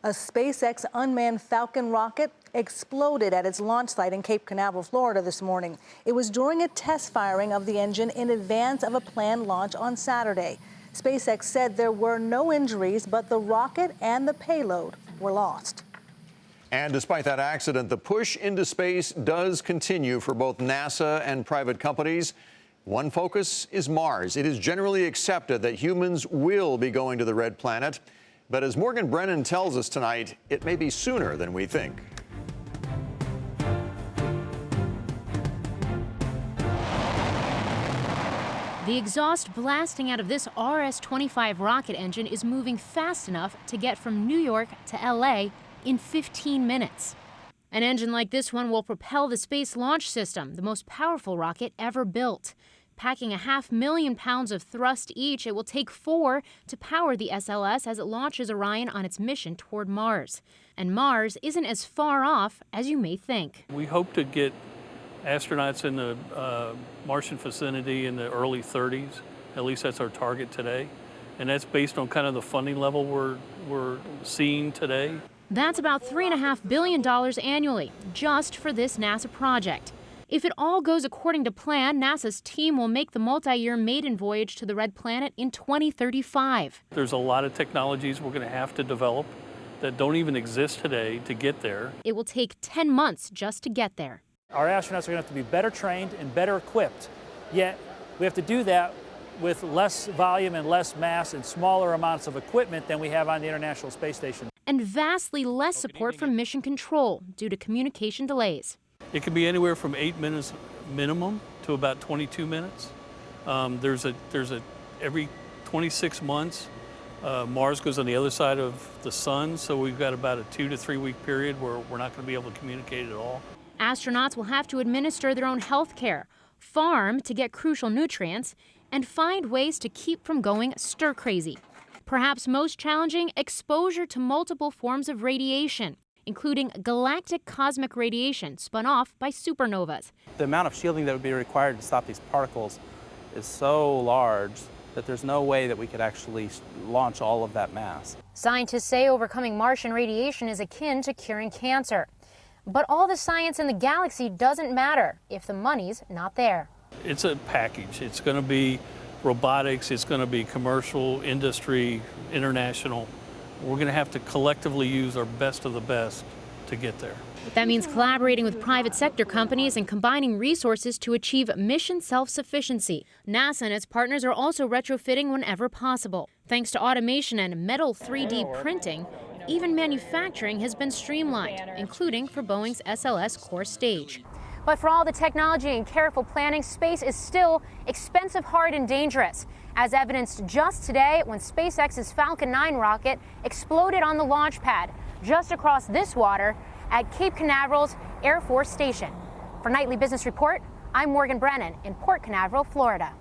A SpaceX unmanned Falcon rocket exploded at its launch site in Cape Canaveral, Florida this morning. It was during a test firing of the engine in advance of a planned launch on Saturday. SpaceX said there were no injuries, but the rocket and the payload were lost. And despite that accident, the push into space does continue for both NASA and private companies. One focus is Mars. It is generally accepted that humans will be going to the red planet. But as Morgan Brennan tells us tonight, it may be sooner than we think. The exhaust blasting out of this RS-25 rocket engine is moving fast enough to get from New York to LA in 15 minutes. An engine like this one will propel the Space Launch System, the most powerful rocket ever built. Packing 500,000 pounds of thrust each, it will take 4 to power the SLS as it launches Orion on its mission toward Mars. And Mars isn't as far off as you may think. We hope to get astronauts in the Martian vicinity in the early 30s. At least that's our target today. And that's based on kind of the funding level we're seeing today. That's about $3.5 billion annually, just for this NASA project. If it all goes according to plan, NASA's team will make the multi-year maiden voyage to the red planet in 2035. There's a lot of technologies we're going to have to develop that don't even exist today to get there. It will take 10 months just to get there. Our astronauts are going to have to be better trained and better equipped, yet we have to do that with less volume and less mass and smaller amounts of equipment than we have on the International Space Station. And vastly less support from mission control due to communication delays. It can be anywhere from 8 minutes minimum to about 22 minutes. There's a every 26 months, Mars goes on the other side of the sun, so we've got about a 2 to 3 week period where we're not going to be able to communicate at all. Astronauts will have to administer their own health care, farm to get crucial nutrients, and find ways to keep from going stir-crazy. Perhaps most challenging, exposure to multiple forms of radiation, including galactic cosmic radiation spun off by supernovas. The amount of shielding that would be required to stop these particles is so large that there's no way that we could actually launch all of that mass. Scientists say overcoming Martian radiation is akin to curing cancer. But all the science in the galaxy doesn't matter if the money's not there. It's a package. It's going to be robotics, it's going to be commercial, industry, international. We're going to have to collectively use our best of the best to get there. That means collaborating with private sector companies and combining resources to achieve mission self-sufficiency. NASA and its partners are also retrofitting whenever possible. Thanks to automation and metal 3D printing, even manufacturing has been streamlined, including for Boeing's SLS core stage. But for all the technology and careful planning, space is still expensive, hard, and dangerous, as evidenced just today when SpaceX's Falcon 9 rocket exploded on the launch pad just across this water at Cape Canaveral's Air Force Station. For Nightly Business Report, I'm Morgan Brennan in Port Canaveral, Florida.